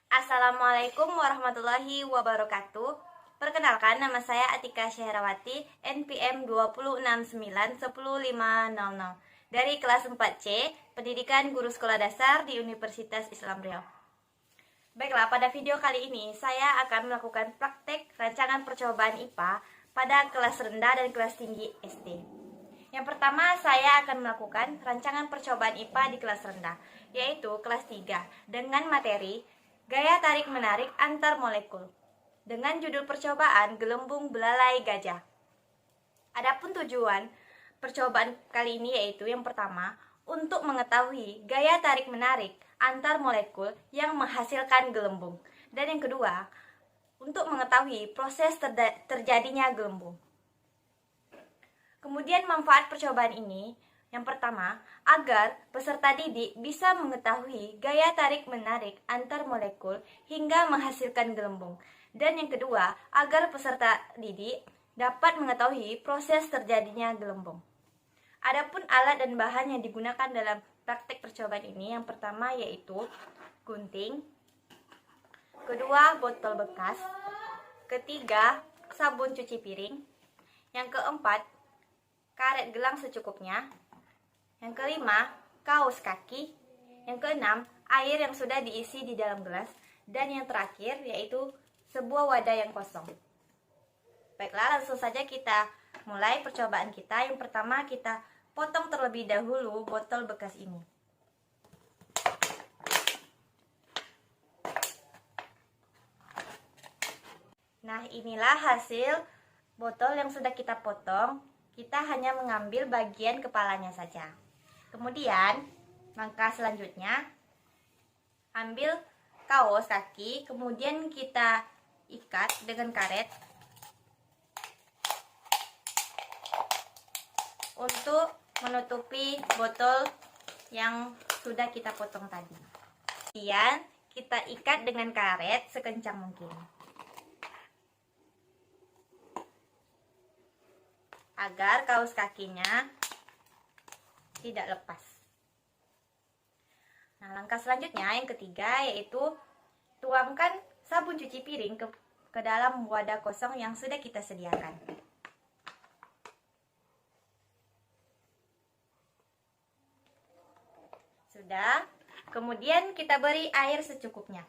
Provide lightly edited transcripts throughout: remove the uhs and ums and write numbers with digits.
Assalamualaikum warahmatullahi wabarakatuh. Perkenalkan, nama saya Atika Syahrawati, NPM 206910500 dari kelas 4C, Pendidikan Guru Sekolah Dasar di Universitas Islam Riau. Baiklah, pada video kali ini saya akan melakukan praktek rancangan percobaan IPA pada kelas rendah dan kelas tinggi SD. Yang pertama, saya akan melakukan rancangan percobaan IPA di kelas rendah, yaitu kelas 3, dengan materi Gaya tarik-menarik antar molekul, dengan judul percobaan gelembung belalai gajah. Adapun tujuan percobaan kali ini yaitu yang pertama, untuk mengetahui gaya tarik-menarik antar molekul yang menghasilkan gelembung. Dan yang kedua, untuk mengetahui proses terjadinya gelembung. Kemudian manfaat percobaan ini, yang pertama, agar peserta didik bisa mengetahui gaya tarik-menarik antar molekul hingga menghasilkan gelembung. Dan yang kedua, agar peserta didik dapat mengetahui proses terjadinya gelembung. Adapun alat dan bahan yang digunakan dalam praktek percobaan ini, yang pertama yaitu gunting, kedua botol bekas, ketiga sabun cuci piring, yang keempat karet gelang secukupnya, yang kelima kaos kaki, yang keenam air yang sudah diisi di dalam gelas, dan yang terakhir yaitu sebuah wadah yang kosong. Baiklah, langsung saja kita mulai percobaan kita. Yang pertama, kita potong terlebih dahulu botol bekas ini. Nah, inilah hasil botol yang sudah kita potong. Kita hanya mengambil bagian kepalanya saja. Kemudian, langkah selanjutnya, ambil kaos kaki, kemudian kita ikat dengan karet untuk menutupi botol yang sudah kita potong tadi. Kemudian, kita ikat dengan karet sekencang mungkin, agar kaos kakinya tidak lepas. Nah, langkah selanjutnya yang ketiga yaitu tuangkan sabun cuci piring ke dalam wadah kosong yang sudah kita sediakan. Sudah, kemudian kita beri air secukupnya.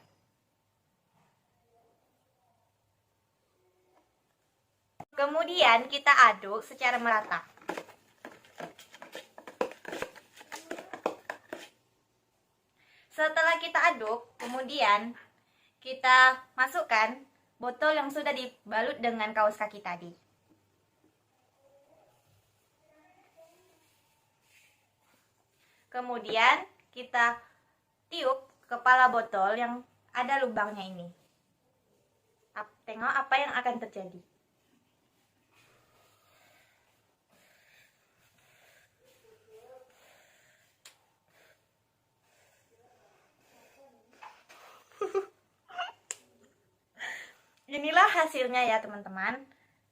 Kemudian kita aduk secara merata. Setelah kita aduk, kemudian kita masukkan botol yang sudah dibalut dengan kaos kaki tadi. Kemudian kita tiup kepala botol yang ada lubangnya ini. Tengok apa yang akan terjadi. Inilah hasilnya ya teman-teman.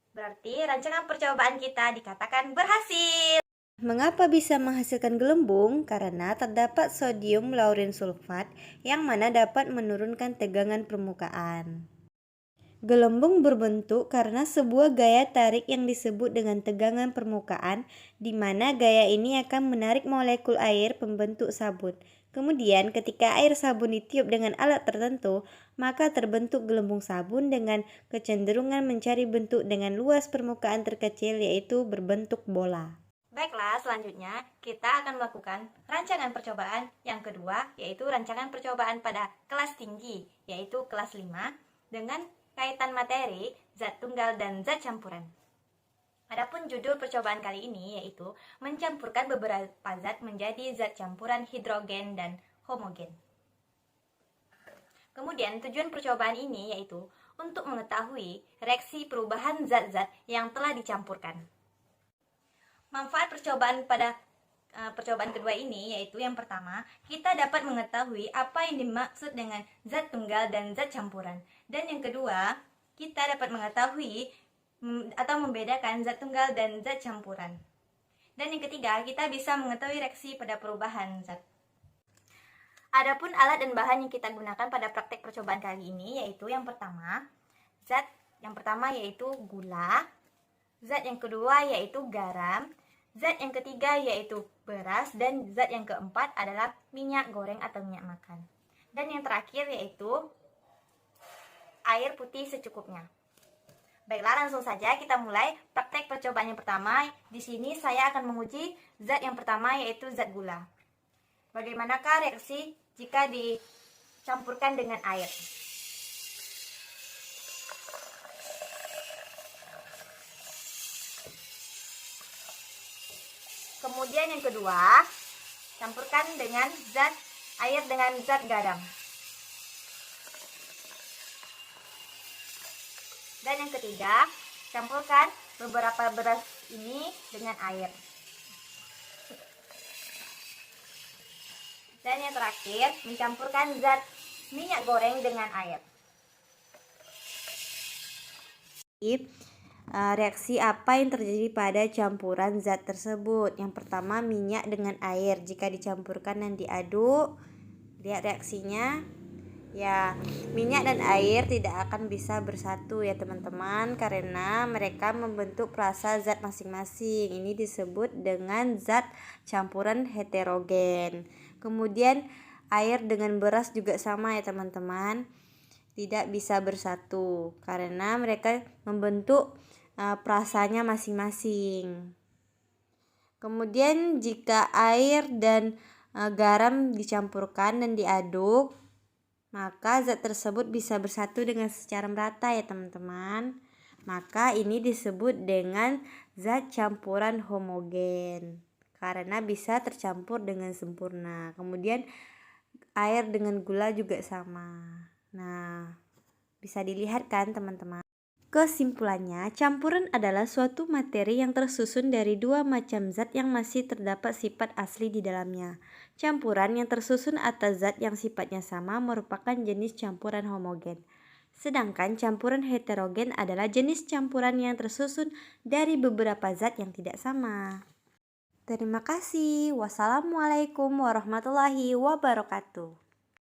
Berarti rancangan percobaan kita dikatakan berhasil. Mengapa bisa menghasilkan gelembung? Karena terdapat sodium lauren sulfat yang mana dapat menurunkan tegangan permukaan. Gelembung berbentuk karena sebuah gaya tarik yang disebut dengan tegangan permukaan, di mana gaya ini akan menarik molekul air pembentuk sabun. Kemudian ketika air sabun ditiup dengan alat tertentu, maka terbentuk gelembung sabun dengan kecenderungan mencari bentuk dengan luas permukaan terkecil, yaitu berbentuk bola. Baiklah, selanjutnya kita akan melakukan rancangan percobaan yang kedua, yaitu rancangan percobaan pada kelas tinggi, yaitu kelas 5, dengan kaitan materi, zat tunggal dan zat campuran. Adapun judul percobaan kali ini yaitu mencampurkan beberapa zat menjadi zat campuran hidrogen dan homogen. Kemudian tujuan percobaan ini yaitu untuk mengetahui reaksi perubahan zat-zat yang telah dicampurkan. Manfaat percobaan pada percobaan kedua ini yaitu yang pertama, kita dapat mengetahui apa yang dimaksud dengan zat tunggal dan zat campuran. Dan yang kedua, kita dapat mengetahui atau membedakan zat tunggal dan zat campuran. Dan yang ketiga, kita bisa mengetahui reaksi pada perubahan zat. Adapun alat dan bahan yang kita gunakan pada praktek percobaan kali ini yaitu yang pertama, yaitu gula, zat yang kedua yaitu garam, zat yang ketiga yaitu beras, dan zat yang keempat adalah minyak goreng atau minyak makan. Dan yang terakhir yaitu air putih secukupnya. Baiklah, langsung saja kita mulai praktek percobaan yang pertama. Di sini saya akan menguji zat yang pertama yaitu zat gula. Bagaimanakah reaksi jika dicampurkan dengan air? Kemudian yang kedua, campurkan dengan air dengan zat garam. Dan yang ketiga, campurkan beberapa beras ini dengan air. Dan yang terakhir, mencampurkan zat minyak goreng dengan air. Reaksi apa yang terjadi pada campuran zat tersebut? Yang pertama, minyak dengan air. Jika dicampurkan dan diaduk, lihat reaksinya. Ya, minyak dan air tidak akan bisa bersatu ya teman-teman, karena mereka membentuk perasa zat masing-masing. Ini disebut dengan zat campuran heterogen. Kemudian air dengan beras juga sama ya teman-teman, tidak bisa bersatu karena mereka membentuk perasanya masing-masing. Kemudian jika air dan garam dicampurkan dan diaduk, maka zat tersebut bisa bersatu dengan secara merata ya teman-teman. Maka ini disebut dengan zat campuran homogen karena bisa tercampur dengan sempurna. Kemudian air dengan gula juga sama. Nah, bisa dilihat kan teman-teman. Kesimpulannya, campuran adalah suatu materi yang tersusun dari dua macam zat yang masih terdapat sifat asli di dalamnya. Campuran yang tersusun atas zat yang sifatnya sama merupakan jenis campuran homogen. Sedangkan campuran heterogen adalah jenis campuran yang tersusun dari beberapa zat yang tidak sama. Terima kasih. Wassalamualaikum warahmatullahi wabarakatuh.